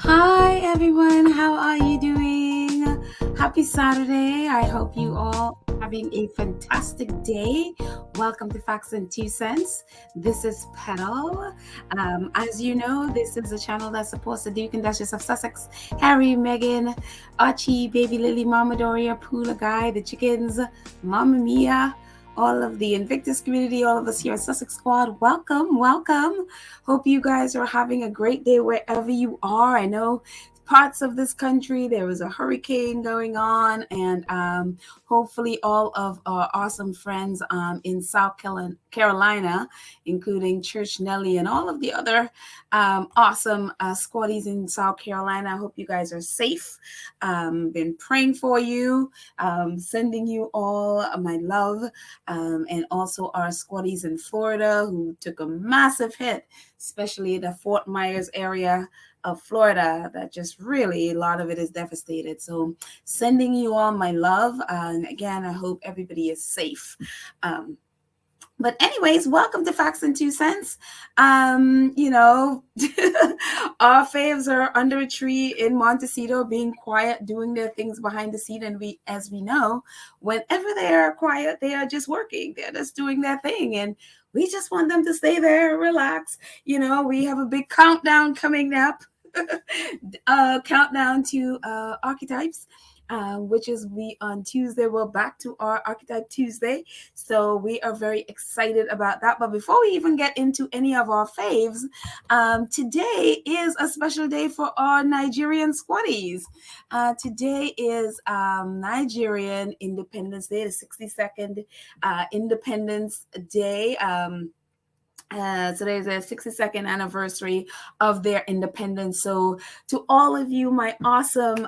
Hi everyone, how are you doing? Happy Saturday. I hope you all are having a fantastic day. Welcome to Facts and Two Cents. This is Petal. As you know, this is a channel that supports the Duke and Duchess of Sussex, Harry, Meghan, Archie, Baby Lily, Mama Doria, Poola Guy, the chickens, Mama Mia, all of the Invictus community, all of us here at Sussex Squad. Welcome. Hope you guys are having a great day wherever you are. I know parts of this country there was a hurricane going on, and hopefully all of our awesome friends in South Carolina, including Church Nelly and all of the other awesome squaddies in South Carolina. I hope you guys are safe. Been praying for you, sending you all my love, and also our squaddies in Florida who took a massive hit, especially the Fort Myers area of Florida, that just really, a lot of it is devastated. So sending you all my love. And again, I hope everybody is safe. But anyways, welcome to Facts and Two Cents. Our faves are under a tree in Montecito, being quiet, doing their things behind the scene. And as we know, whenever they are quiet, they are just working. They're just doing their thing. And we just want them to stay there and relax. We have a big countdown coming up. Countdown to Archetypes. Which is on Tuesday. We're back to our Archetype Tuesday. So we are very excited about that. But before we even get into any of our faves, today is a special day for our Nigerian squaddies. Today is Nigerian Independence Day, the 62nd Independence Day. Today is the 62nd anniversary of their independence. So to all of you, my awesome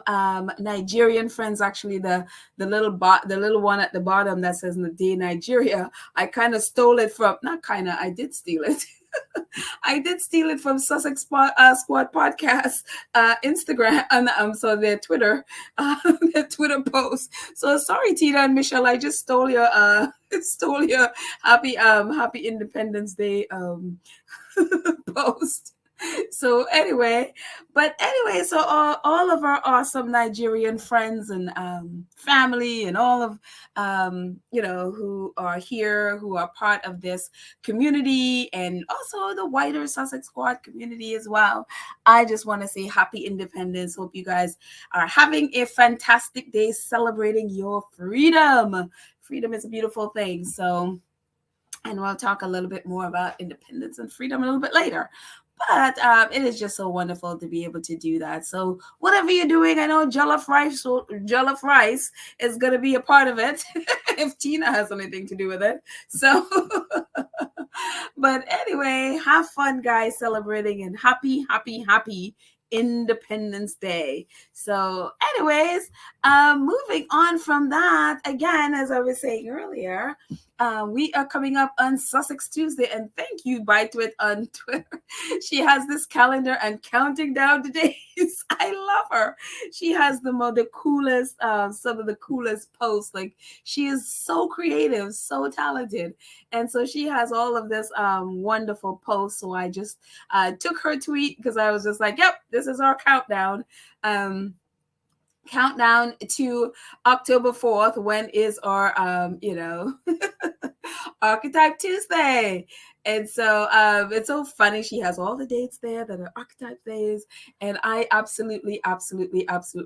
Nigerian friends, actually the little one at the bottom that says Day Nigeria, I kind of stole it from, not kind of, I did steal it. I did steal it from Sussex Squad podcast Instagram, and so their Twitter post. So sorry, Tina and Michelle, I just stole your happy Independence Day post. So so all of our awesome Nigerian friends and family and all of who are here, who are part of this community, and also the wider Sussex Squad community as well, I just want to say happy Independence. Hope you guys are having a fantastic day celebrating your freedom. Freedom is a beautiful thing. So, and we'll talk a little bit more about independence and freedom a little bit later. But it is just so wonderful to be able to do that. So whatever you're doing, I know jollof rice is going to be a part of it if Tina has anything to do with it. So, but anyway, have fun, guys, celebrating, and happy Independence Day. So anyways, moving on from that, again, as I was saying earlier, we are coming up on Sussex Tuesday, and thank you, Bytwit on Twitter. She has this calendar and counting down the days. I love her. She has the coolest, some of the coolest posts. Like, she is so creative, so talented, and so she has all of this wonderful posts. So I just took her tweet because I was just like, "Yep, this is our countdown." Countdown to October 4th, when is our Archetype Tuesday. And so it's so funny. She has all the dates there that are Archetype days, and I absolutely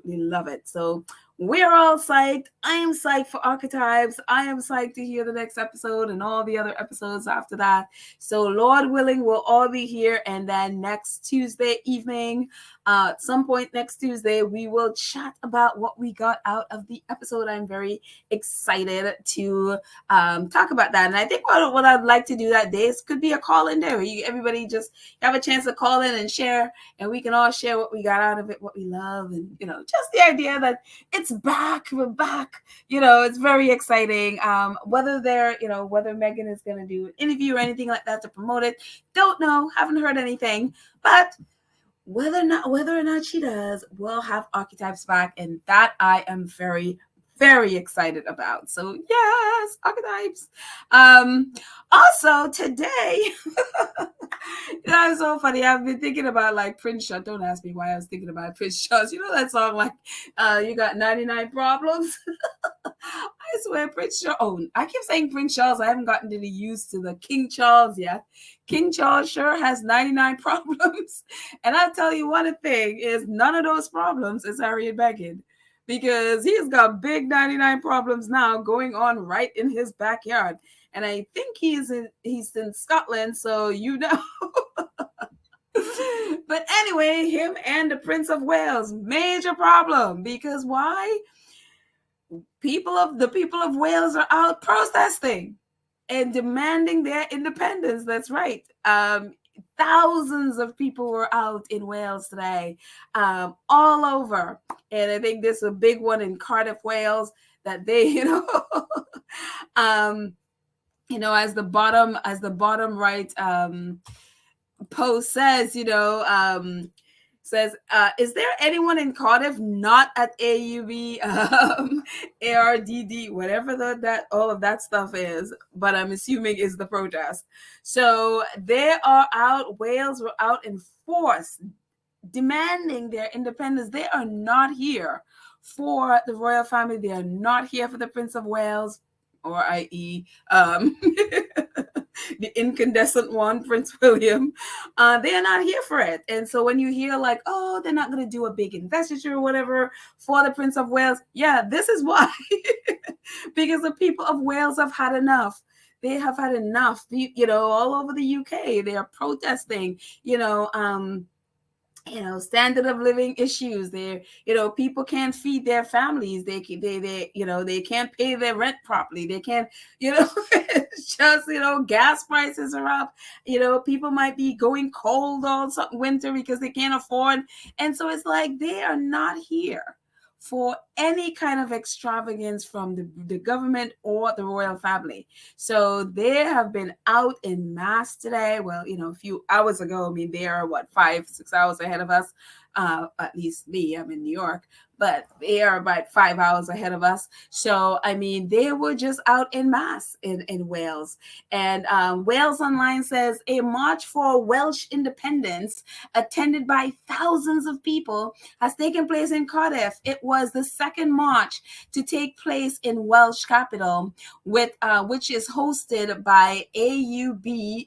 love it. So we're all psyched. I am psyched for Archetypes. I am psyched to hear the next episode and all the other episodes after that. So Lord willing, we'll all be here, and then next Tuesday evening, at some point next Tuesday, we will chat about what we got out of the episode. I'm very excited to talk about that. And I think what I'd like to do that day is could be a call in there. Everybody just have a chance to call in and share, and we can all share what we got out of it, what we love, and just the idea that it's back. We're back. It's very exciting. Whether Meghan is going to do an interview or anything like that to promote it, don't know. Haven't heard anything, but whether or not she does, we'll have Archetypes back, and that I am very very excited about. So yes, archetypes. Also today, it's so funny. I've been thinking about like Prince Charles. Don't ask me why I was thinking about Prince Charles. You know that song like you got 99 problems? I swear Prince Charles. Oh, I keep saying Prince Charles. I haven't gotten really used to the King Charles yet. King Charles sure has 99 problems. And I'll tell you one thing is none of those problems is Harry and Meghan. Because he's got big 99 problems now going on right in his backyard. And I think he's in Scotland, so you know. But anyway, him and the Prince of Wales, major problem. Because why? The people of Wales are out protesting and demanding their independence. That's right. Thousands of people were out in Wales today, all over. And I think there's a big one in Cardiff, Wales, that they, as the bottom right post says, says, is there anyone in Cardiff not at AUB, ARDD, whatever that all of that stuff is, but I'm assuming is the protest. So they are out, Wales were out in force, demanding their independence. They are not here for the royal family. They are not here for the Prince of Wales, or i.e., the incandescent one, Prince William. They are not here for it. And so when you hear like, oh, they're not going to do a big investiture or whatever for the Prince of Wales, yeah, this is why. Because the people of Wales have had enough. They have had enough, all over the UK. They are protesting, standard of living issues. People can't feed their families. They can't pay their rent properly. They can't, it's just, gas prices are up. People might be going cold all winter because they can't afford. And so it's like, they are not here for any kind of extravagance from the government or the royal family. So they have been out in mass today. Well, a few hours ago. I mean, they are 5-6 hours ahead of us. At least me, I'm in New York, but they are about 5 hours ahead of us. So, I mean, they were just out in mass in Wales. And Wales Online says a march for Welsh independence attended by thousands of people has taken place in Cardiff. It was the second march to take place in Welsh capital, which is hosted by AUBCMRU,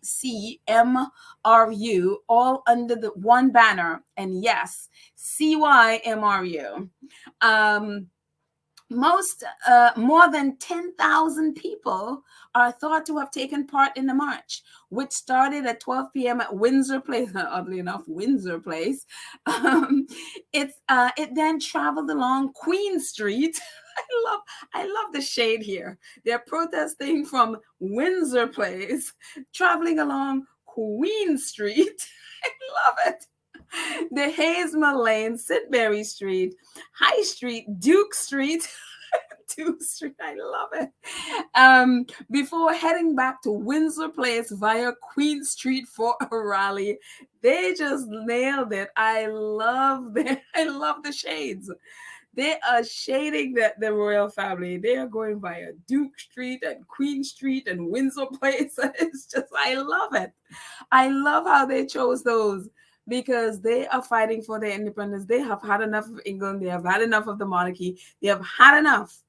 all under the one banner. And yes, CYMRU. More than 10,000 people are thought to have taken part in the march, which started at 12 p.m. at Windsor Place. Oddly enough, Windsor Place. It then traveled along Queen Street. I love the shade here. They're protesting from Windsor Place, traveling along Queen Street. I love it. The Hayesmill Lane, Sidbury Street, High Street, Duke Street. Duke Street, I love it. Before heading back to Windsor Place via Queen Street for a rally. They just nailed it. I love the shades. They are shading the royal family. They are going via Duke Street and Queen Street and Windsor Place. It's just, I love it. I love how they chose those, because they are fighting for their independence. They have had enough of England. They have had enough of the monarchy. They have had enough.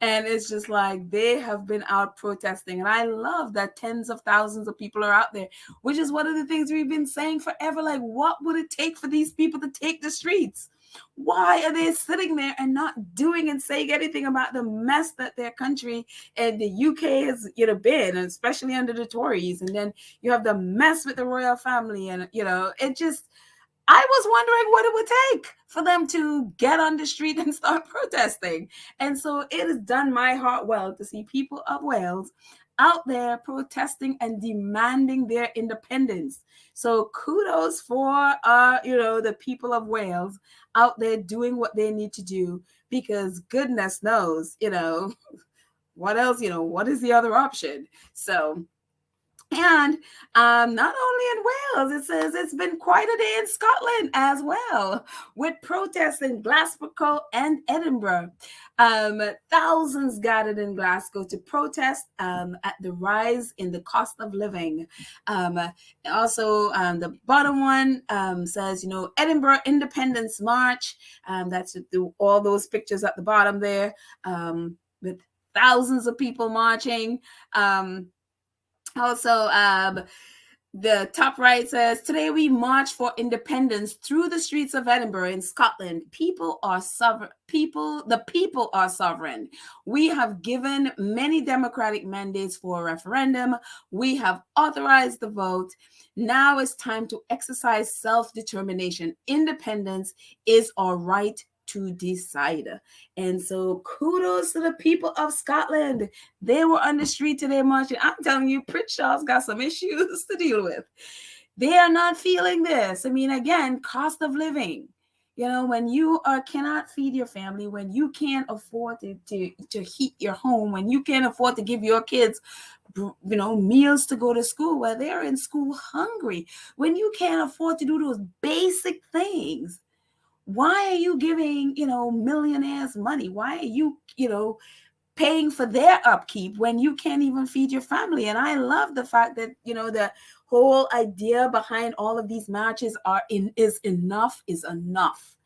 And it's just like they have been out protesting. And I love that tens of thousands of people are out there, which is one of the things we've been saying forever. Like, what would it take for these people to take the streets? Why are they sitting there and not doing and saying anything about the mess that their country and the UK has been, and especially under the Tories? And then you have the mess with the royal family, and it just, I was wondering what it would take for them to get on the street and start protesting. And so it has done my heart well to see people of Wales out there protesting and demanding their independence. So kudos for the people of Wales out there doing what they need to do, because goodness knows, what else, what is the other option? So And not only in Wales, it says it's been quite a day in Scotland as well, with protests in Glasgow and Edinburgh. Thousands gathered in Glasgow to protest at the rise in the cost of living. Um, the bottom one says, Edinburgh Independence March. That's all those pictures at the bottom there, with thousands of people marching. Also, the top right says, "Today we march for independence through the streets of Edinburgh in Scotland. People are sovereign. The people are sovereign. We have given many democratic mandates for a referendum. We have authorized the vote. Now it's time to exercise self-determination. Independence is our right to decide." And so kudos to the people of Scotland. They were on the street today marching. I'm telling you, Prince Charles got some issues to deal with. They are not feeling this. I mean, again, cost of living. When you cannot feed your family, when you can't afford to heat your home, when you can't afford to give your kids meals to go to school, where they're in school hungry, when you can't afford to do those basic things, why are you giving, millionaires money? Why are you, paying for their upkeep when you can't even feed your family? And I love the fact that, the whole idea behind all of these marches is enough is enough.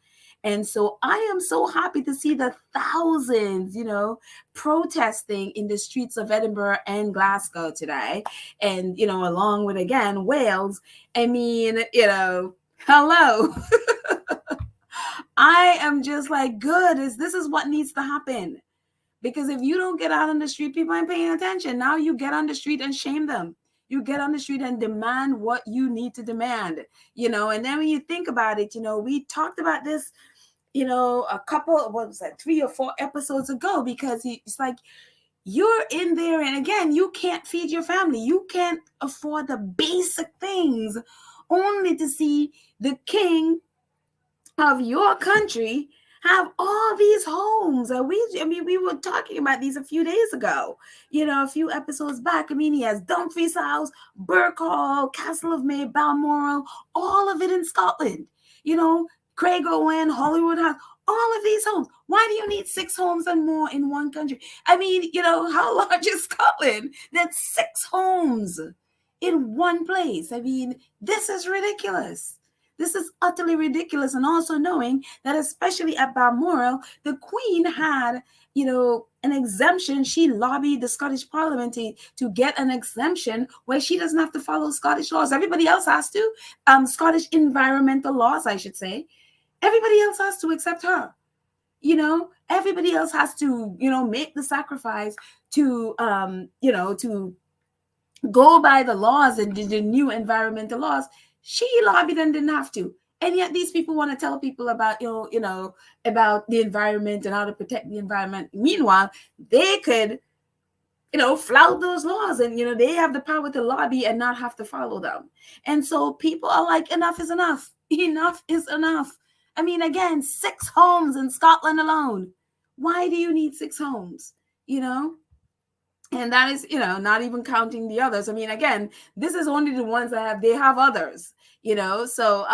And so I am so happy to see the thousands, protesting in the streets of Edinburgh and Glasgow today. And, along with, again, Wales. I mean, hello. I am just like, this is what needs to happen. Because if you don't get out on the street, people ain't paying attention. Now you get on the street and shame them. You get on the street and demand what you need to demand, and then when you think about it, we talked about this, a couple, 3 or 4 episodes ago, because it's like, you're in there, and again, you can't feed your family. You can't afford the basic things, only to see the king of your country have all these homes. We were talking about these a few days ago, a few episodes back. I mean, he has Dumfries House, Burke Hall, Castle of May, Balmoral, all of it in Scotland. Craig Owen, Hollywood House, all of these homes. Why do you need 6 homes and more in one country? I mean, how large is Scotland? That's 6 homes in one place. I mean, this is ridiculous. This is utterly ridiculous. And also knowing that, especially at Balmoral, the Queen had, an exemption. She lobbied the Scottish Parliament to get an exemption where she doesn't have to follow Scottish laws. Everybody else has to. Scottish environmental laws, I should say. Everybody else has to except her. Everybody else has to, make the sacrifice to, to go by the laws and the new environmental laws. She lobbied and didn't have to. And yet these people want to tell people about, about the environment and how to protect the environment. Meanwhile, they could, flout those laws, and, they have the power to lobby and not have to follow them. And so people are like, enough is enough. Enough is enough. I mean, again, 6 homes in Scotland alone. Why do you need 6 homes? And that is, not even counting the others. I mean, again, this is only the ones they have others, So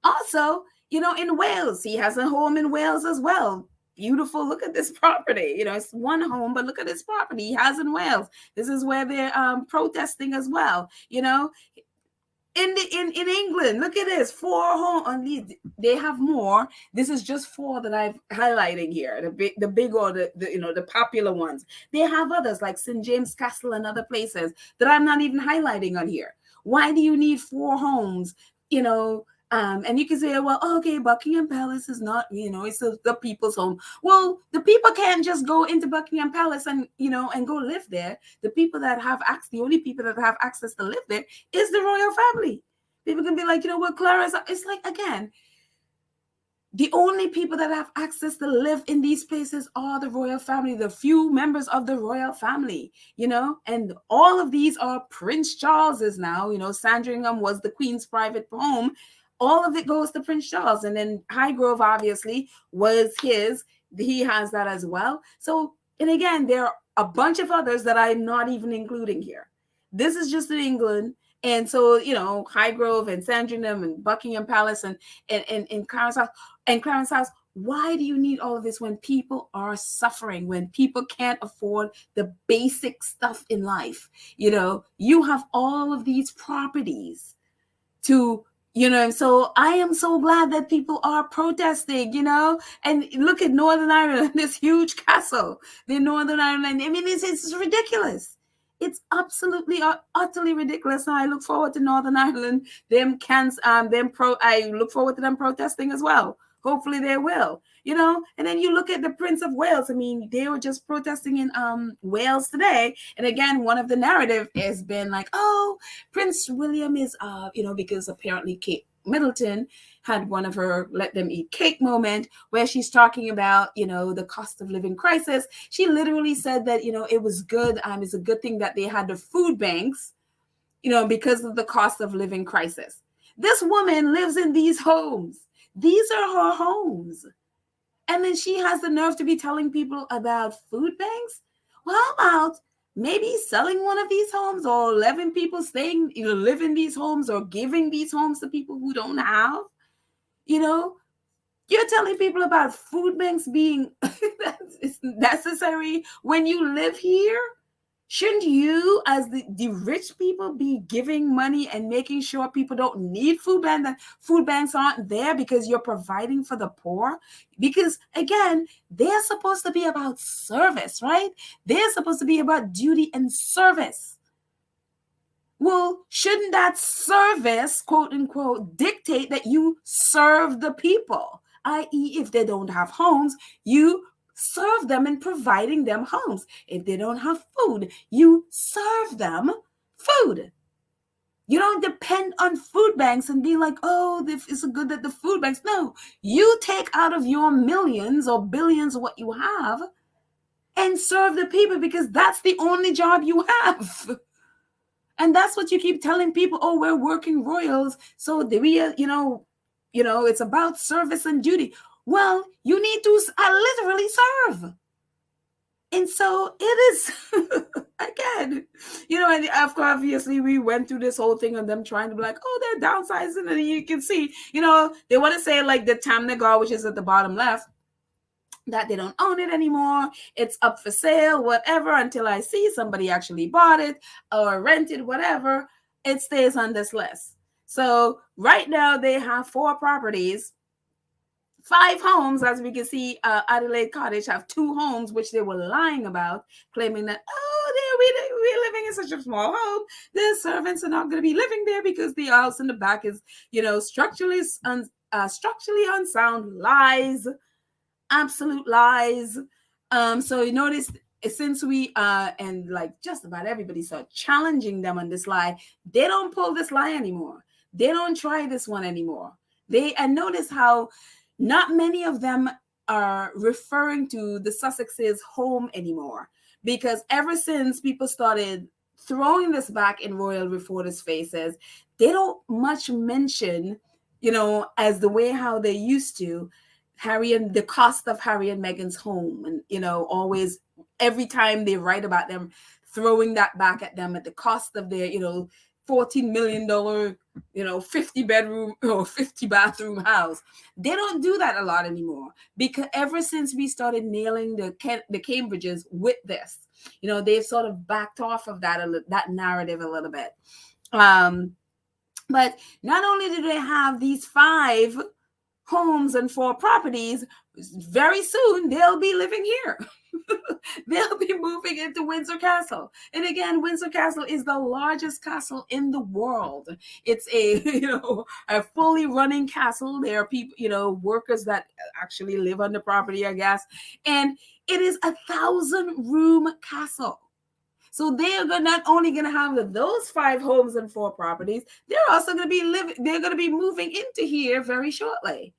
also, in Wales, he has a home in Wales as well. Beautiful. Look at this property. It's one home, but look at this property he has in Wales. This is where they're protesting as well. In England, look at this, 4 homes. They have more. This is just 4 that I'm highlighting here. The big or the popular ones. They have others like St. James Castle and other places that I'm not even highlighting on here. Why do you need 4 homes? And you can say, well, okay, Buckingham Palace is not, it's the people's home. Well, the people can't just go into Buckingham Palace and, and go live there. The only people that have access to live there is the royal family. People can be like, Clara's, it's like, again, the only people that have access to live in these places are the royal family, the few members of the royal family, and all of these are Prince Charles's now. Sandringham was the Queen's private home. All of it goes to Prince Charles. And then Highgrove, obviously, was his. He has that as well. So, and again, there are a bunch of others that I'm not even including here. This is just in England. And so, Highgrove and Sandringham and Buckingham Palace and Clarence House and Clarence House. Why do you need all of this when people are suffering, when people can't afford the basic stuff in life? You have all of these properties to, so I am so glad that people are protesting, and look at Northern Ireland, this huge castle, the Northern Ireland. I mean, it's ridiculous. It's absolutely utterly ridiculous. And I look forward to Northern Ireland, I look forward to them protesting as well. Hopefully they will, and then you look at the Prince of Wales. I mean, they were just protesting in Wales today. And again, one of the narrative has been like, oh, Prince William is, because apparently Kate Middleton had one of her let them eat cake moment where she's talking about, the cost of living crisis. She literally said that, it was good. It's a good thing that they had the food banks, because of the cost of living crisis. This woman lives in these homes. These are her homes. And then she has the nerve to be telling people about food banks. Well, how about maybe selling one of these homes, or letting people live in these homes, or giving these homes to people who don't have? You're telling people about food banks being necessary when you live here? Shouldn't you, as the rich people, be giving money and making sure people don't need food banks, that food banks aren't there because you're providing for the poor? Because, again, they're supposed to be about service, right? They're supposed to be about duty and service. Well, shouldn't that service, quote unquote, dictate that you serve the people? I.e., if they don't have homes, you serve them in providing them homes. If they don't have food, you serve them food. You don't depend on food banks and be like, oh, it's good that the food banks. No, you take out of your millions or billions of what you have and serve the people, because that's the only job you have. And that's what you keep telling people. Oh, we're working royals, so we, it's about service and duty. Well, you need to literally serve. And so it is, again, and obviously we went through this whole thing on them trying to be like, oh, they're downsizing. And you can see, they want to say like the Tamnagar, which is at the bottom left, that they don't own it anymore. It's up for sale, whatever, until I see somebody actually bought it or rented, whatever. It stays on this list. So right now they have 4 properties, 5 homes. As we can see, Adelaide Cottage have 2 homes, which they were lying about, claiming that, we're living in such a small home. The servants are not going to be living there because the house in the back is, structurally unsound. Lies. Absolute lies. So you notice, since we and like just about everybody started challenging them on this lie, they don't pull this lie anymore. They don't try this one anymore. And notice how not many of them are referring to the Sussex's home anymore, because ever since people started throwing this back in royal reporters' faces, they don't much mention, as the way how they used to, the cost of Harry and Meghan's home. And, always, every time they write about them, throwing that back at them at the cost of their, $14 million, 50 bedroom or 50 bathroom house. They don't do that a lot anymore, because ever since we started nailing the Cambridges with this, they've sort of backed off of that narrative a little bit. But not only do they have these 5 homes and 4 properties, very soon they'll be living here. They'll be moving into Windsor Castle. And again, Windsor Castle is the largest castle in the world. It's a fully running castle. There are people, workers that actually live on the property, I guess. And it is a 1,000-room castle. So they're not only going to have those 5 homes and 4 properties, they're also going to be they're going to be moving into here very shortly.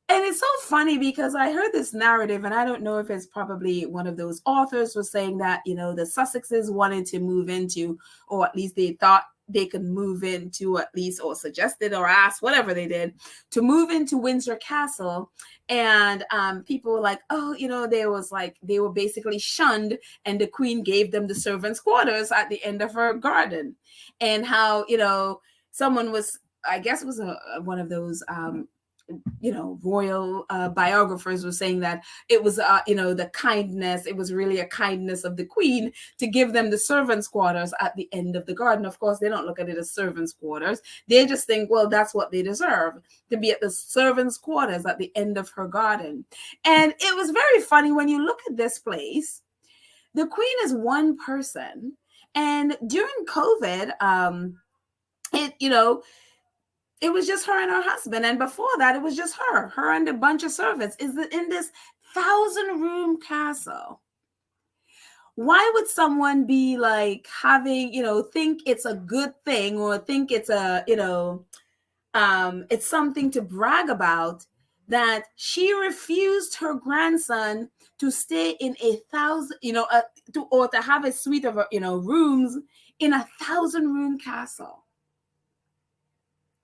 And it's so funny because I heard this narrative, and I don't know if it's probably one of those authors was saying that, the Sussexes wanted to move into, or at least they thought they could move into, at least, or suggested or asked, whatever they did, to move into Windsor Castle. And people were like, oh, they were basically shunned, and the Queen gave them the servants' quarters at the end of her garden. And how, someone was, I guess it was one of those royal biographers was saying that it was the kindness, it was really a kindness of the Queen to give them the servants' quarters at the end of the garden. Of course, they don't look at it as servants' quarters. They just think, well, that's what they deserve, to be at the servants' quarters at the end of her garden. And it was very funny when you look at this place. The Queen is one person, and during COVID, it was just her and her husband. And before that, it was just her and a bunch of servants. Is it in this 1,000-room castle? Why would someone be like having, think it's a good thing, or think it's it's something to brag about, that she refused her grandson to stay in 1,000, or to have a suite of, rooms in a 1,000-room castle?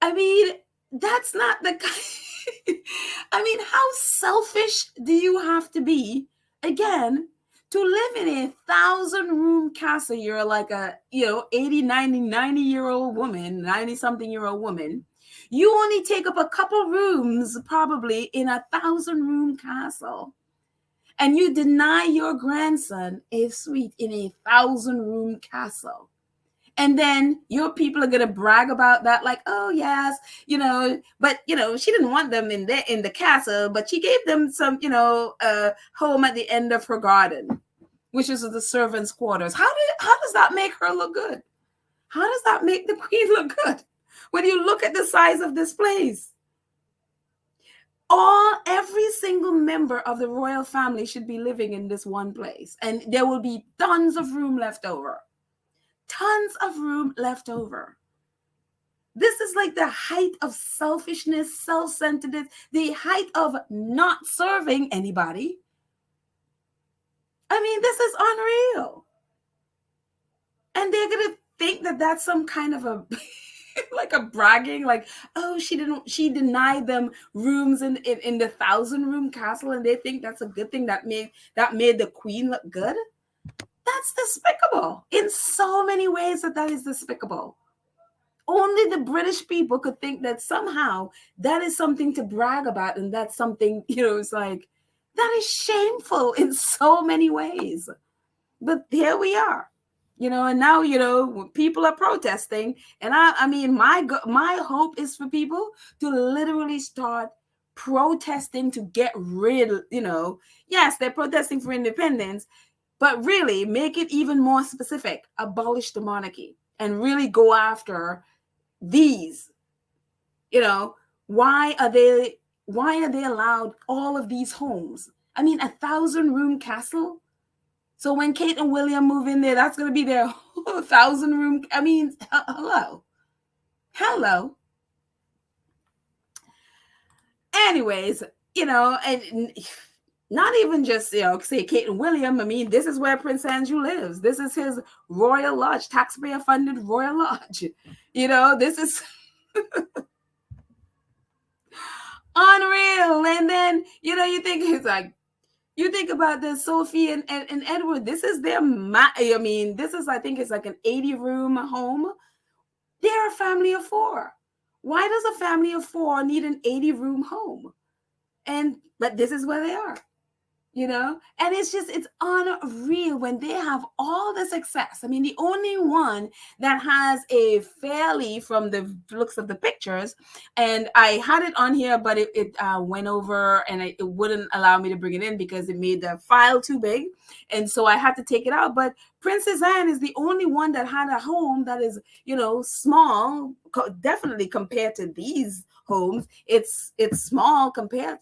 I mean, that's not the kind. I mean, how selfish do you have to be, again, to live in a 1,000-room castle? You're like a, 80, 90-year-old woman, 90-something-year-old woman. You only take up a couple rooms probably in a 1,000-room castle. And you deny your grandson a suite in a 1,000-room castle. And then your people are going to brag about that, like, oh, yes, but, she didn't want them in the castle, but she gave them some, home at the end of her garden, which is the servants' quarters. How does that make her look good? How does that make the Queen look good when you look at the size of this place? Every single member of the royal family should be living in this one place, and there will be tons of room left over. Tons of room left over. This is like the height of selfishness, self-centeredness, the height of not serving anybody. I mean, this is unreal. And they're going to think that that's some kind of a like a bragging, like, oh, she denied them rooms in the 1,000-room castle, and they think that's a good thing, that made the Queen look good. That's despicable in so many ways. That is despicable. Only the British people could think that somehow that is something to brag about, and that's something, it's like, that is shameful in so many ways. But here we are, and now, when people are protesting, and I mean, my hope is for people to literally start protesting to get rid, yes, they're protesting for independence, but really make it even more specific. Abolish the monarchy and really go after these. Why are they allowed all of these homes? I mean, 1,000-room castle. So when Kate and William move in there, that's going to be their 1,000-room. I mean, hello. Anyways, and not even just, say Kate and William. I mean, this is where Prince Andrew lives. This is his royal lodge, taxpayer-funded royal lodge. This is unreal. And then, you think it's like, you think about this, Sophie and Edward. This is their, this is, I think it's like an 80-room home. They're a family of 4. Why does a family of 4 need an 80-room home? But this is where they are. And it's unreal when they have all the success. I mean, the only one that has a fairly, from the looks of the pictures, and I had it on here, but it went over, and it wouldn't allow me to bring it in because it made the file too big. And so I had to take it out. But Princess Anne is the only one that had a home that is, small, definitely compared to these homes. It's small compared,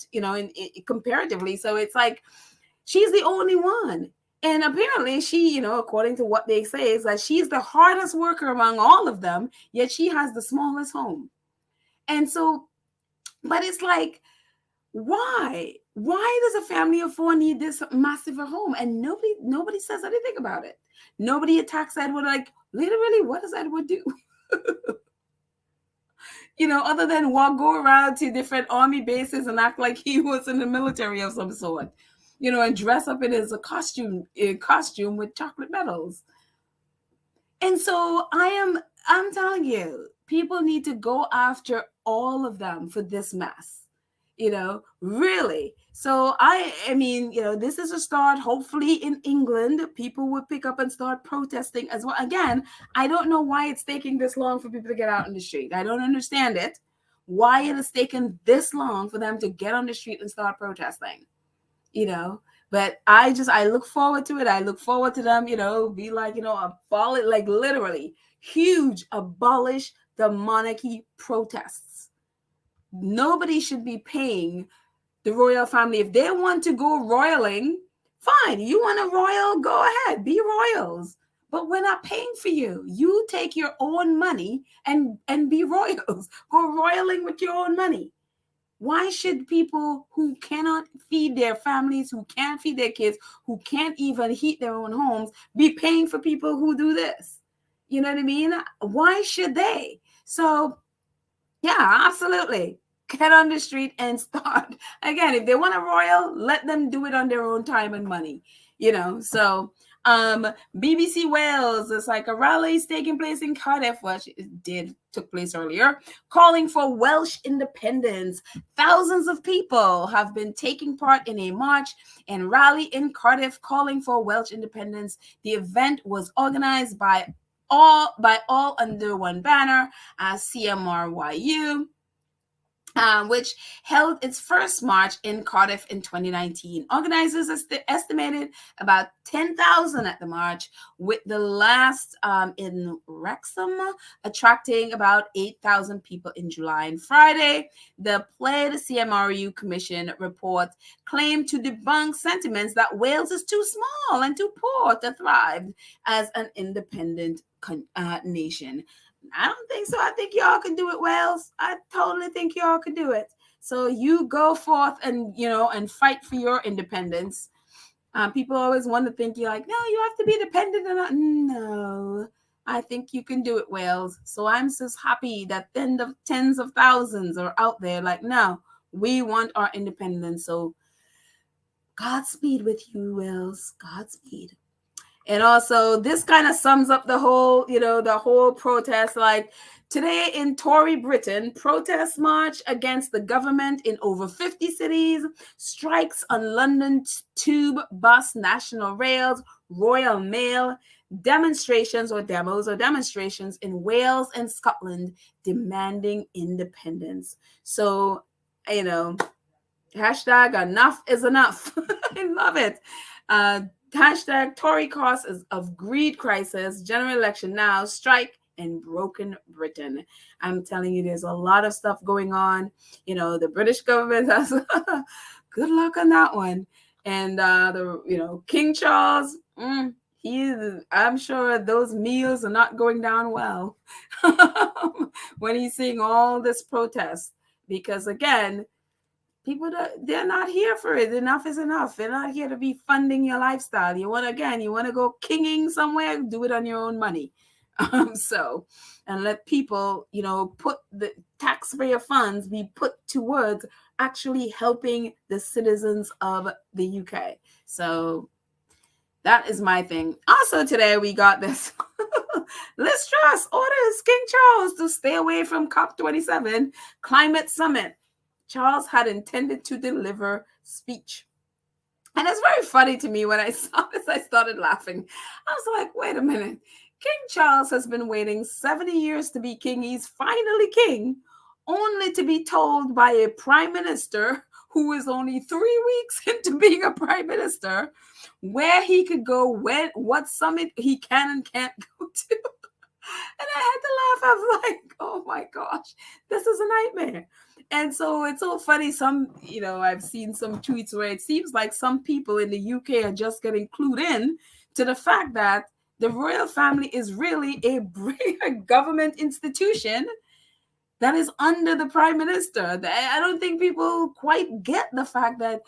comparatively. So it's like, she's the only one. And apparently she, according to what they say, is that she's the hardest worker among all of them, yet she has the smallest home. And so, but it's like, why does a family of 4 need this massive home? And nobody says anything about it. Nobody attacks Edward. Like, literally, what does Edward do? Other than go around to different army bases and act like he was in the military of some sort, and dress up in his costume with chocolate medals. And so I'm telling you, people need to go after all of them for this mess. Really. So I mean, this is a start. Hopefully in England, people will pick up and start protesting as well. Again, I don't know why it's taking this long for people to get out in the street. I don't understand it. Why it has taken this long for them to get on the street and start protesting. But I look forward to it. I look forward to them, be like, abolish, like literally huge abolish the monarchy protests. Nobody should be paying the royal family. If they want to go royaling, fine. You want a royal, go ahead, be royals. But we're not paying for you. You take your own money and be royals. Go royaling with your own money. Why should people who cannot feed their families, who can't feed their kids, who can't even heat their own homes, be paying for people who do this? You know what I mean? Why should they? So, yeah, absolutely. Get on the street and start. Again, if they want a royal, let them do it on their own time and money. So BBC Wales, it's like a rally is taking place in Cardiff, which took place earlier, calling for Welsh independence. Thousands of people have been taking part in a march and rally in Cardiff calling for Welsh independence. The event was organized by all under one banner, CMRYU. Which held its first march in Cardiff in 2019. Organizers estimated about 10,000 at the march, with the last in Wrexham attracting about 8,000 people in July. And Friday, the CMRU Commission report claimed to debunk sentiments that Wales is too small and too poor to thrive as an independent nation. I don't think so. I think y'all can do it, Wales. I totally think y'all can do it. So you go forth and fight for your independence. People always want to think you're like, no, you have to be dependent on. No, I think you can do it, Wales. So I'm just happy that tens of thousands are out there like, no, we want our independence. So Godspeed with you, Wales. Godspeed. And also, this kind of sums up the whole protest. Like today in Tory Britain, protest march against the government in over 50 cities, strikes on London Tube, Bus, National Rails, Royal Mail, demonstrations in Wales and Scotland demanding independence. So, hashtag enough is enough. I love it. Hashtag Tory cause of greed crisis, general election now, strike and broken Britain. I'm telling you, there's a lot of stuff going on. The British government has good luck on that one. And King Charles, I'm sure those meals are not going down well when he's seeing all this protest. Because again, people, they're not here for it. Enough is enough. They're not here to be funding your lifestyle. You want to go kinging somewhere, do it on your own money. And let people, put the taxpayer funds be put towards actually helping the citizens of the UK. So that is my thing. Also today we got this. Liz Truss orders King Charles to stay away from COP27 climate summit. Charles had intended to deliver speech. And it's very funny to me when I saw this, I started laughing. I was like, wait a minute. King Charles has been waiting 70 years to be king. He's finally king, only to be told by a prime minister who is only 3 weeks into being a prime minister where he could go, what summit he can and can't go to. And I had to laugh. I was like, oh my gosh, this is a nightmare. And so it's so funny. I've seen some tweets where it seems like some people in the UK are just getting clued in to the fact that the royal family is really a government institution that is under the prime minister. I don't think people quite get the fact that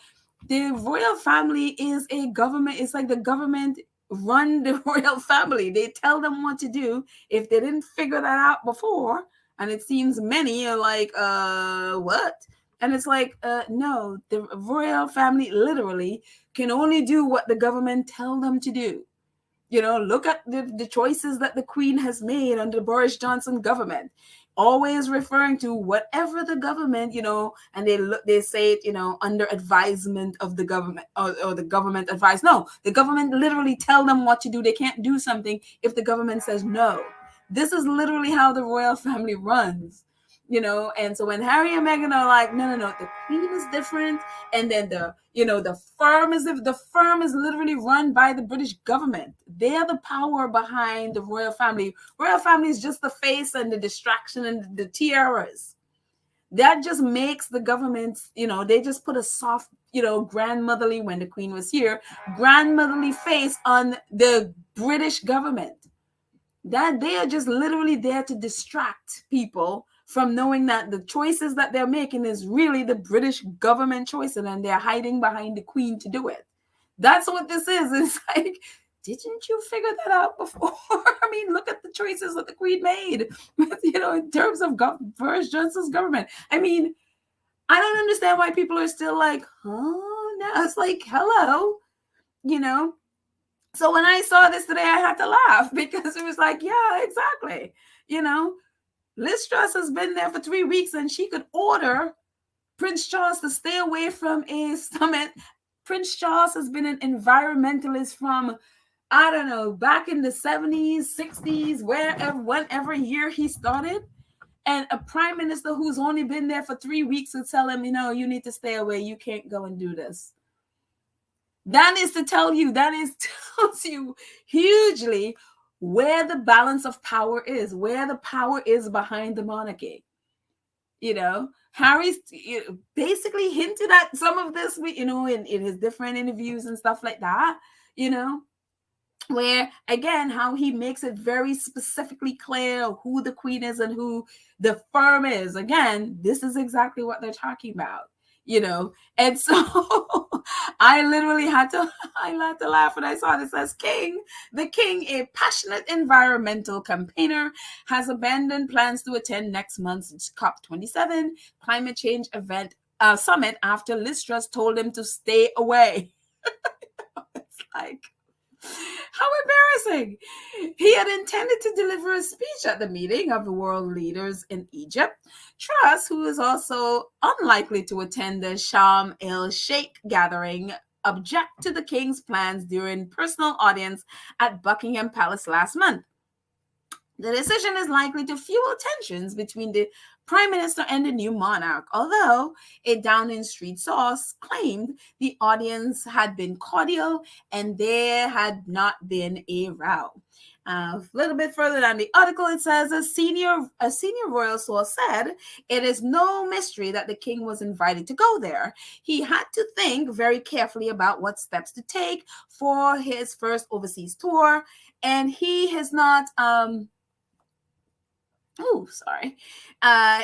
the royal family is a government. It's like the government run the royal family. They tell them what to do. If they didn't figure that out before, and it seems many are like, what? And it's like, no, the royal family literally can only do what the government tell them to do. Look at the choices that the Queen has made under the Boris Johnson government, always referring to whatever the government, and they say it, under advisement of the government, or the government advice. No, the government literally tell them what to do. They can't do something if the government says no. This is literally how the royal family runs. And so when Harry and Meghan are like, no, the Queen is different, and then the firm is literally run by the British government. They are the power behind the royal family. Royal family is just the face and the distraction and the tiaras. That just makes the government, they just put a soft, grandmotherly, when the Queen was here, grandmotherly face on the British government. That they are just literally there to distract people from knowing that the choices that they're making is really the British government choices, and they're hiding behind the Queen to do it. That's what this is. It's like, didn't you figure that out before? I mean, look at the choices that the Queen made, in terms of Boris Johnson's government. I mean, I don't understand why people are still like, oh, no. It's like, hello, So when I saw this today, I had to laugh, because it was like, yeah, exactly. Liz Truss has been there for 3 weeks, and she could order Prince Charles to stay away from a summit. Prince Charles has been an environmentalist from, I don't know, back in the 70s, 60s, whenever year he started. And a prime minister who's only been there for 3 weeks would tell him, you need to stay away. You can't go and do this. That tells you hugely where the balance of power is, where the power is behind the monarchy. Harry's basically hinted at some of this, in his different interviews and stuff like that, where, again, how he makes it very specifically clear who the Queen is and who the firm is. Again, this is exactly what they're talking about. And so I literally had to laugh when I saw this. As the king, a passionate environmental campaigner, has abandoned plans to attend next month's COP27 climate change summit after Liz Truss told him to stay away. It's like, how embarrassing. He had intended to deliver a speech at the meeting of the world leaders in Egypt. Truss, who is also unlikely to attend the Sharm el-Sheikh gathering, objected to the king's plans during personal audience at Buckingham Palace last month. The decision is likely to fuel tensions between the prime minister and the new monarch, although a Downing Street source claimed the audience had been cordial and there had not been a row. A little bit further down the article, it says a senior royal source said it is no mystery that the king was invited to go there. He had to think very carefully about what steps to take for his first overseas tour, and he has not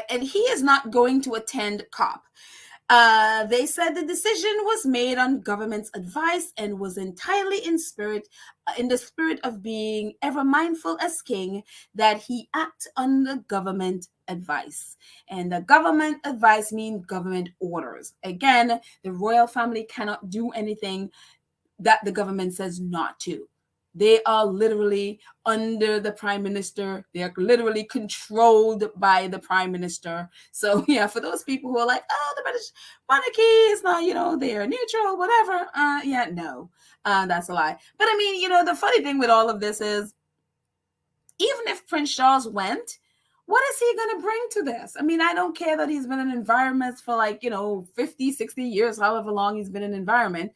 and he is not going to attend COP. They said the decision was made on government's advice and was entirely in the spirit of being ever mindful as king that he act under government advice. And the government advice means government orders. Again, the royal family cannot do anything that the government says not to. They are literally under the prime minister. They are literally controlled by the prime minister. So yeah, for those people who are like, oh, the British monarchy is not, they're neutral, whatever. No, that's a lie. But I mean, the funny thing with all of this is, even if Prince Charles went, what is he going to bring to this? I mean, I don't care that he's been in environments for 50, 60 years, however long he's been in environment.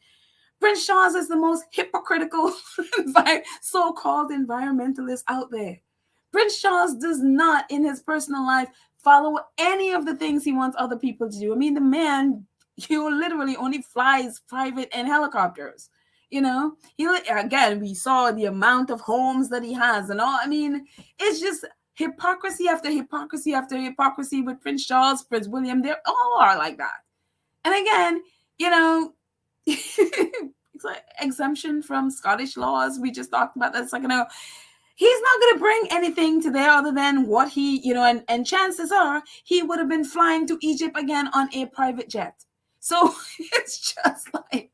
Prince Charles is the most hypocritical so-called environmentalist out there. Prince Charles does not, in his personal life, follow any of the things he wants other people to do. I mean, the man, he literally only flies private and helicopters. Again, we saw the amount of homes that he has and all. I mean, it's just hypocrisy after hypocrisy after hypocrisy with Prince Charles, Prince William. They all are like that. And again, exemption from Scottish laws. We just talked about that a second ago. He's not going to bring anything to there other than what he, and chances are he would have been flying to Egypt again on a private jet. So it's just like,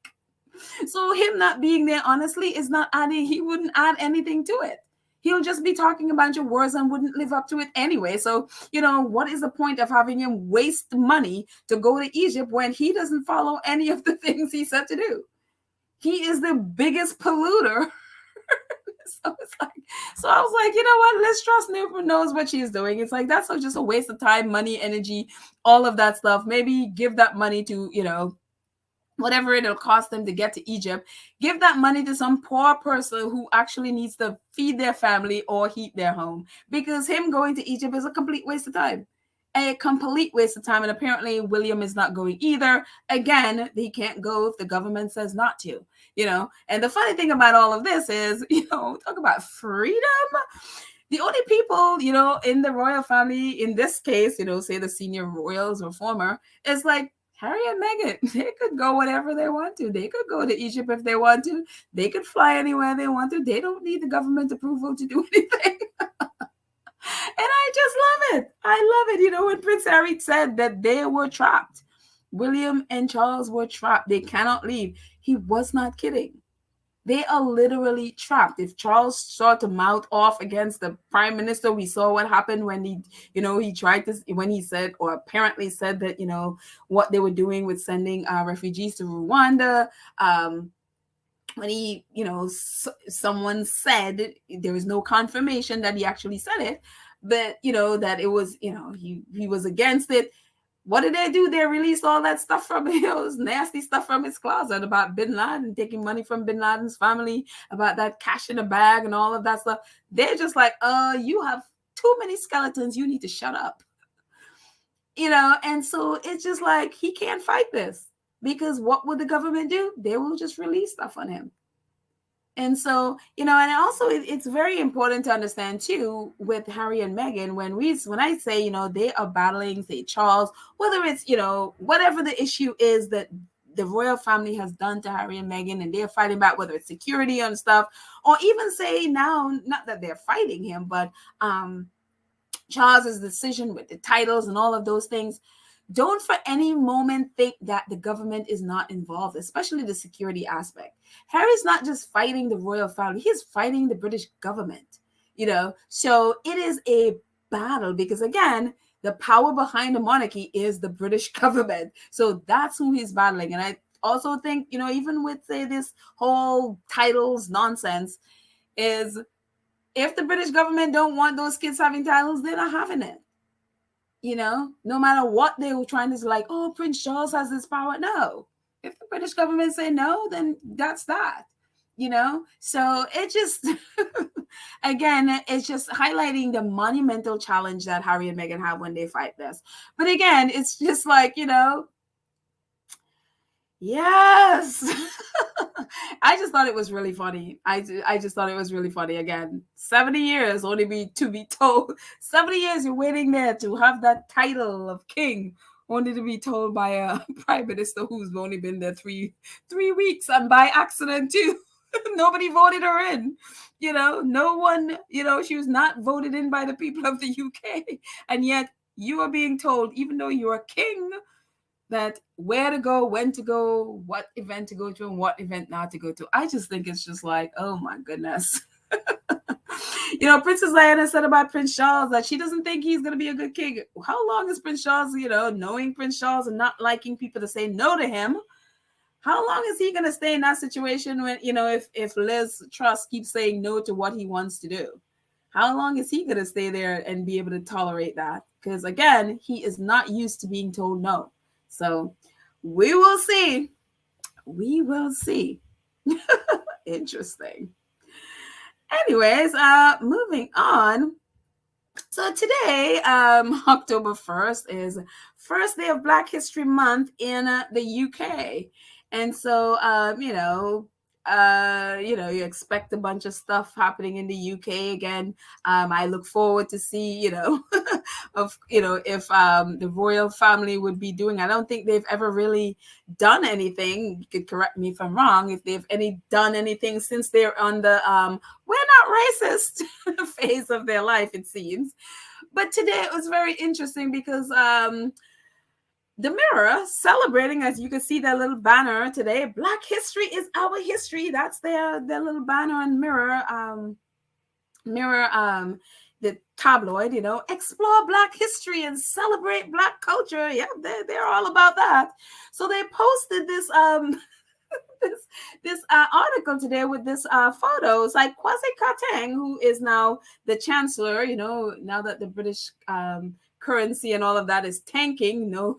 so him not being there, honestly, is not adding, he wouldn't add anything to it. He'll just be talking a bunch of words and wouldn't live up to it anyway. So, what is the point of having him waste money to go to Egypt when he doesn't follow any of the things he said to do? He is the biggest polluter. So it's like, so I was like, you know what? Liz Truss knows what she's doing. It's like, that's just a waste of time, money, energy, all of that stuff. Maybe give that money to, whatever it'll cost them to get to Egypt. Give that money to some poor person who actually needs to feed their family or heat their home. Because him going to Egypt is a complete waste of time. A complete waste of time. And apparently William is not going either. Again, he can't go if the government says not to, And the funny thing about all of this is, talk about freedom. The only people, in the royal family, in this case, say the senior royals or former, is like Harry and Meghan. They could go whatever they want to. They could go to Egypt if they want to. They could fly anywhere they want to. They don't need the government approval to do anything. And I just love it. I love it. When Prince Harry said that they were trapped, William and Charles were trapped. They cannot leave. He was not kidding. They are literally trapped. If Charles started to mouth off against the prime minister, we saw what happened when he tried to, when he said, or apparently said that, what they were doing with sending refugees to Rwanda. When he, someone said, there was no confirmation that he actually said it, but, that it was, he was against it. What did they do? They released all that stuff from his nasty stuff from his closet about Bin Laden, taking money from Bin Laden's family, about that cash in a bag and all of that stuff. They're just like, you have too many skeletons. You need to shut up. And so it's just like, he can't fight this. Because what would the government do? They will just release stuff on him. And so, and also it's very important to understand too, with Harry and Meghan, when I say, they are battling, say, Charles, whether it's, whatever the issue is that the royal family has done to Harry and Meghan, and they're fighting about whether it's security and stuff, or even say now, not that they're fighting him, but Charles's decision with the titles and all of those things. Don't for any moment think that the government is not involved, especially the security aspect. Harry's not just fighting the royal family, he's fighting the British government, So it is a battle because, again, the power behind the monarchy is the British government. So that's who he's battling. And I also think, even with, say, this whole titles nonsense, is if the British government don't want those kids having titles, they're not having it. No matter what they were trying to say, like, oh, Prince Charles has this power. No. If the British government say no, then that's that. So it just, again, it's just highlighting the monumental challenge that Harry and Meghan have when they fight this. But again, it's just like, yes. I just thought it was really funny. I just thought it was really funny. Again, 70 years only to be told. 70 years you're waiting there to have that title of king, only to be told by a prime minister who's only been there three weeks, and by accident too. Nobody voted her in. No one, she was not voted in by the people of the UK. And yet you are being told, even though you're a king, that where to go, when to go, what event to go to, and what event not to go to. I just think it's just like, oh my goodness. Princess Diana said about Prince Charles that she doesn't think he's going to be a good king. How long is Prince Charles, knowing Prince Charles and not liking people to say no to him? How long is he going to stay in that situation when, if Liz Truss keeps saying no to what he wants to do? How long is he going to stay there and be able to tolerate that? Because again, he is not used to being told no. So we will see. We will see. Interesting. Anyways, moving on. So today, October 1st, is first day of Black History Month in the UK. And so, you expect a bunch of stuff happening in the UK again. I look forward to see, of, if the royal family would be doing. I don't think they've ever really done anything. You could correct me if I'm wrong, if they've done anything since they're on the we're not racist phase of their life, it seems. But today it was very interesting because the Mirror celebrating, as you can see, their little banner today. Black history is our history. That's their little banner on Mirror, the tabloid, explore Black history and celebrate Black culture. Yeah, they're all about that. So they posted this this article today with this photo. It's like Kwasi Kwarteng, who is now the chancellor, now that the British currency and all of that is tanking. No,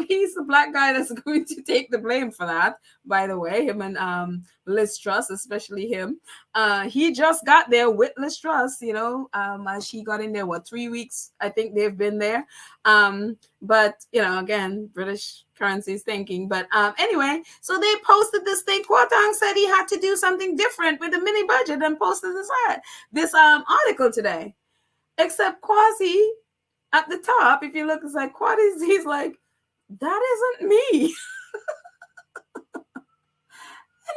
he's the Black guy that's going to take the blame for that, by the way. Him and Liz Truss, especially him. He just got there with Liz Truss, as she got in there, 3 weeks, I think they've been there. But, again, British currency is thinking. But anyway, so they posted this thing. Kwarteng said he had to do something different with the mini budget and posted this article today. Except Kwasi, at the top, if you look, it's like Kwasi, he's like, that isn't me. And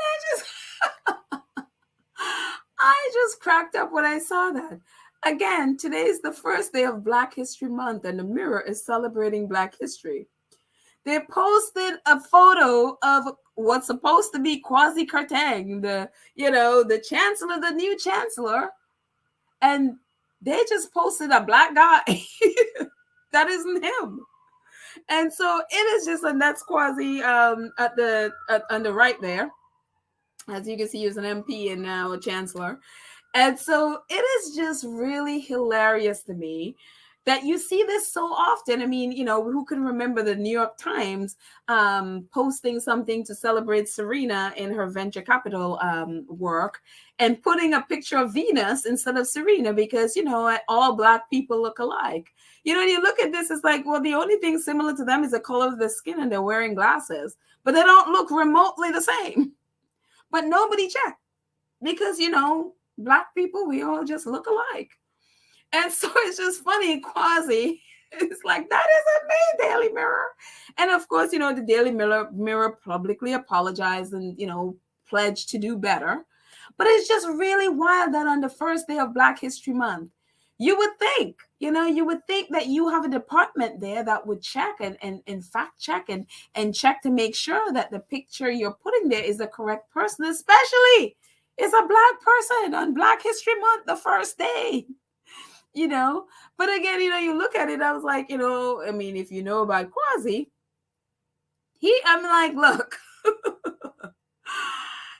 I just cracked up when I saw that. Again, today is the first day of Black History Month, and the Mirror is celebrating Black history. They posted a photo of what's supposed to be Kwasi Kwarteng, the chancellor, the new chancellor, and they just posted a Black guy. That isn't him. And so it is just, and that's Kwasi on the right there. As you can see, he was an MP and now a chancellor. And so it is just really hilarious to me that you see this so often. I mean, who can remember the New York Times posting something to celebrate Serena in her venture capital work and putting a picture of Venus instead of Serena because, all Black people look alike. And you look at this, it's like, well, the only thing similar to them is the color of their skin and they're wearing glasses, but they don't look remotely the same. But nobody checked because, Black people, we all just look alike. And so it's just funny, Kwasi, it's like, that isn't me, Daily Mirror. And of course, the Daily Mirror publicly apologized and, pledged to do better. But it's just really wild that on the first day of Black History Month, you would think that you have a department there that would check and fact check and check to make sure that the picture you're putting there is the correct person, especially it's a Black person on Black History Month, the first day. But again, you look at it, I was like, I mean, if you know about Kwasi, I'm like, look,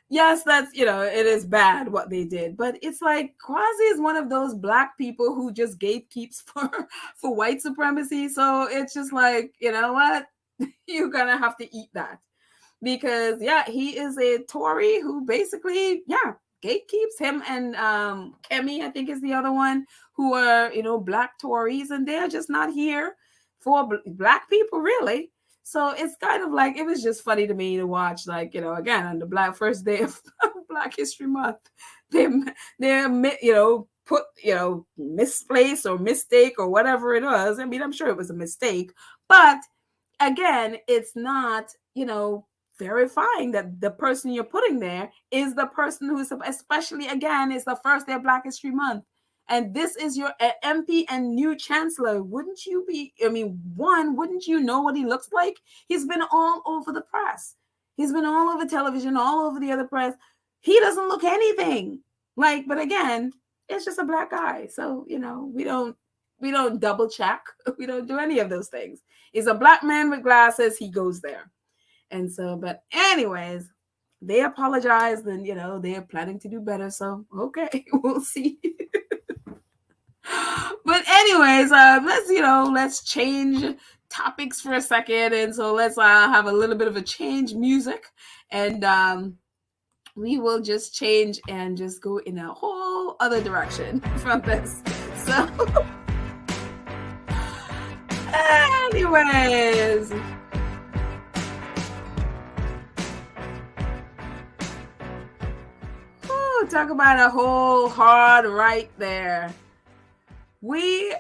yes, that's, it is bad what they did, but it's like Kwasi is one of those Black people who just gatekeeps for white supremacy. So it's just like, you know what, you're going to have to eat that because, he is a Tory who basically, gatekeeps. Him and Kemi, I think is the other one, who are, Black Tories, and they're just not here for Black people, really. So it's kind of like, it was just funny to me to watch, like, again, on the first day of Black History Month, they're put, misplace or mistake or whatever it was. I mean, I'm sure it was a mistake, but again, it's not, verifying that the person you're putting there is the person who is, especially again, it's the first day of Black History Month. And this is your MP and new chancellor. Wouldn't you know what he looks like? He's been all over the press. He's been all over television, all over the other press. He doesn't look anything like, but again, it's just a Black guy. So, we don't double check. We don't do any of those things. He's a Black man with glasses. He goes there. And so, but anyways, they apologized and, they're planning to do better. So, okay, we'll see. But anyways, let's change topics for a second. And so let's have a little bit of a change music. And we will just change and just go in a whole other direction from this. So, anyways. Talk about a whole hard right there.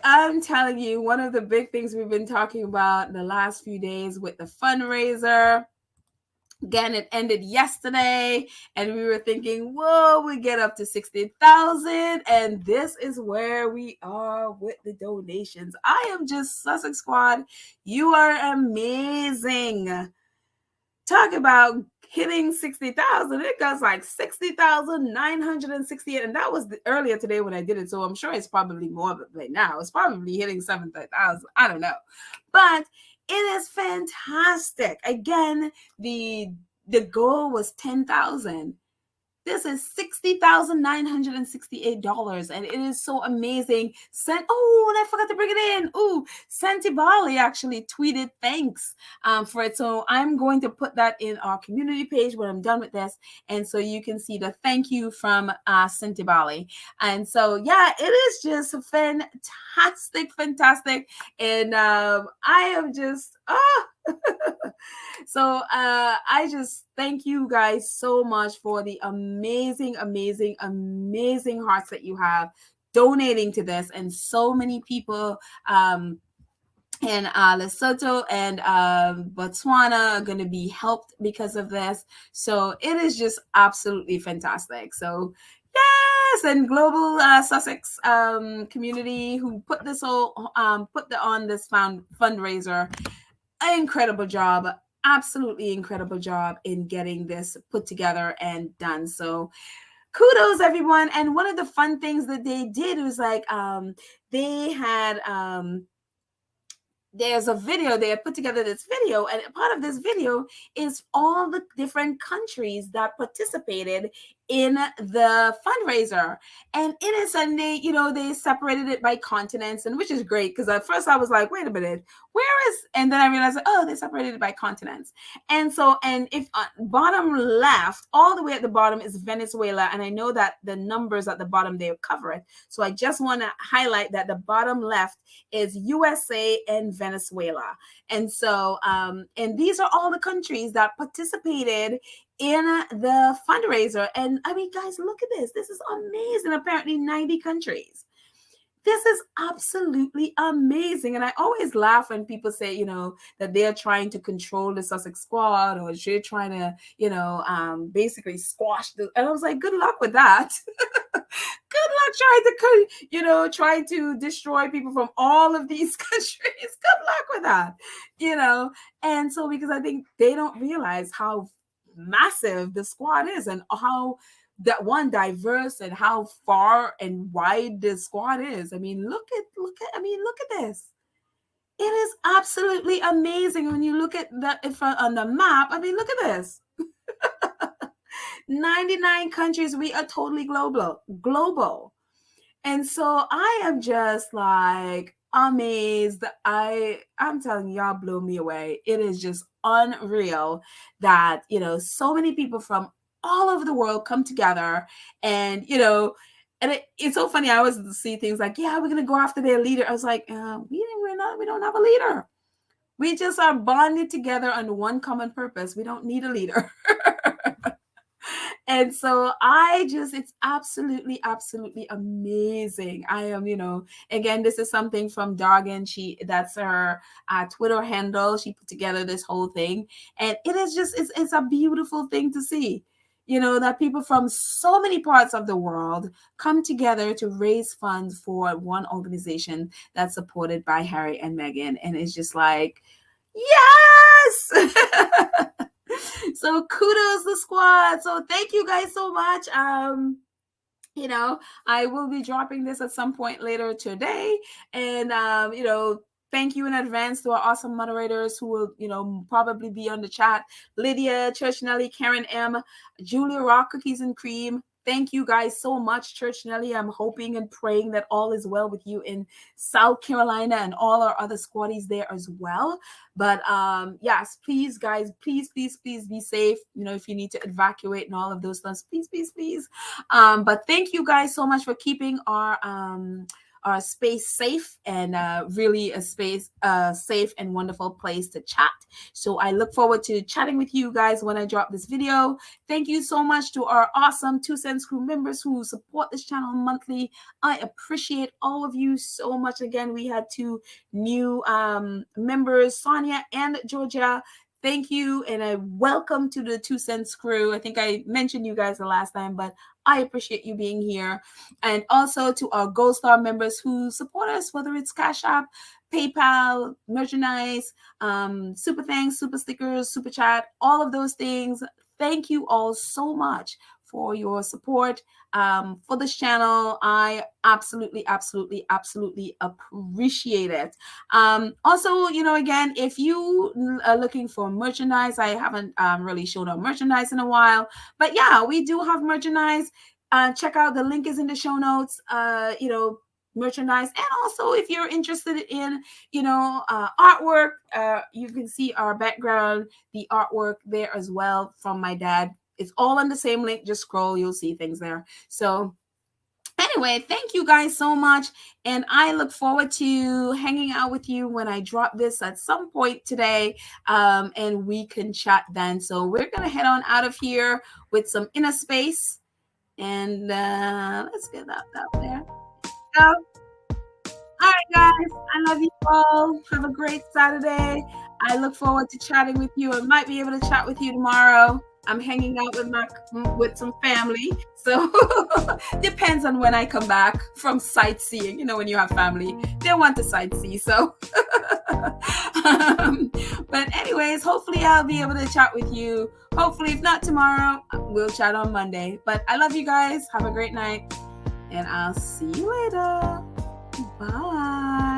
I'm telling you, one of the big things we've been talking about the last few days with the fundraiser. Again, it ended yesterday, and we were thinking, whoa, we get up to 60,000. And this is where we are with the donations. I am just Sussex Squad. You are amazing. Talk about hitting 60,000. It goes like 60,968. And that was earlier today when I did it. So I'm sure it's probably more right now. It's probably hitting 7,000. I don't know. But it is fantastic. Again, the goal was 10,000. This is $60,968, and it is so amazing. And I forgot to bring it in. Santi Bali actually tweeted thanks for it. So I'm going to put that in our community page when I'm done with this, and so you can see the thank you from Santi Bali. And so yeah, it is just fantastic, and I am just So I just thank you guys so much for the amazing hearts that you have donating to this, and so many people in Lesotho and Botswana are going to be helped because of this. So it is just absolutely fantastic. So yes, and global Sussex community who put this whole on this fundraiser. Incredible job, absolutely incredible job in getting this put together and done. So kudos everyone. And one of the fun things that they did was like they had there's a video, they have put together this video, and part of this video is all the different countries that participated in the fundraiser. And it is Sunday, they separated it by continents, and which is great, because at first I was like, wait a minute, and then I realized, they separated it by continents. And so, and if bottom left, all the way at the bottom is Venezuela, and I know that the numbers at the bottom, they cover it. So I just want to highlight that the bottom left is USA and Venezuela. And so, and these are all the countries that participated in the fundraiser. And I mean, guys, look at this. This is amazing. Apparently 90 countries. This is absolutely amazing. And I always laugh when people say, that they're trying to control the Sussex Squad, or they're trying to, basically squash the. And I was like, good luck with that. Good luck trying to destroy people from all of these countries. Good luck with that. And so, because I think they don't realize how massive the squad is, and how that one diverse, and how far and wide the squad is. I mean, look at this. It is absolutely amazing when you look at on the map. I mean, look at this. 99 countries. We are totally global. And so I am just like amazed. I'm telling y'all, blew me away. It is just unreal that, so many people from all over the world come together, and, and it's so funny. I always see things like, yeah, we're going to go after their leader. I was like, we don't have a leader. We just are bonded together under one common purpose. We don't need a leader. And so it's absolutely amazing. I am, again, this is something from Dargan. That's her Twitter handle. She put together this whole thing, and it is just, it's a beautiful thing to see, that people from so many parts of the world come together to raise funds for one organization that's supported by Harry and Meghan. And it's just like, yes. So kudos the squad. So thank you guys so much. I will be dropping this at some point later today. And thank you in advance to our awesome moderators who will, probably be on the chat. Lydia, Church Nelly, Karen M, Julia Rock, Cookies and Cream. Thank you guys so much, Church Nelly. I'm hoping and praying that all is well with you in South Carolina, and all our other squaddies there as well. But yes, please, guys, please be safe. If you need to evacuate and all of those things, please. But thank you guys so much for keeping our our space safe and really a space, safe and wonderful place to chat. So I look forward to chatting with you guys when I drop this video. Thank you so much to our awesome 2 Cents Crew members who support this channel monthly. I appreciate all of you so much. Again, we had 2 new members, Sonia and Georgia. Thank you, and a welcome to the 2 Cents Crew. I think I mentioned you guys the last time, but I appreciate you being here. And also to our Gold Star members who support us, whether it's Cash App, PayPal, merchandise, super thanks, super stickers, super chat, all of those things. Thank you all so much for your support for this channel. I absolutely appreciate it. Also, again, if you are looking for merchandise, I haven't really shown up merchandise in a while, but yeah, we do have merchandise. Check out, the link is in the show notes. Merchandise, and also if you're interested in artwork, you can see our background, the artwork there as well from my dad. It's all on the same link. Just scroll, you'll see things there. So anyway, thank you guys so much, and I look forward to hanging out with you when I drop this at some point today, and we can chat then. So we're gonna head on out of here with some inner space, and let's get that out there. So, all right, guys, I love you all. Have a great Saturday. I look forward to chatting with you. I might be able to chat with you tomorrow. I'm hanging out with some family, so depends on when I come back from sightseeing. When you have family, they want to sightsee. So, but anyways, hopefully I'll be able to chat with you. Hopefully, if not tomorrow, we'll chat on Monday. But I love you guys. Have a great night, and I'll see you later. Bye.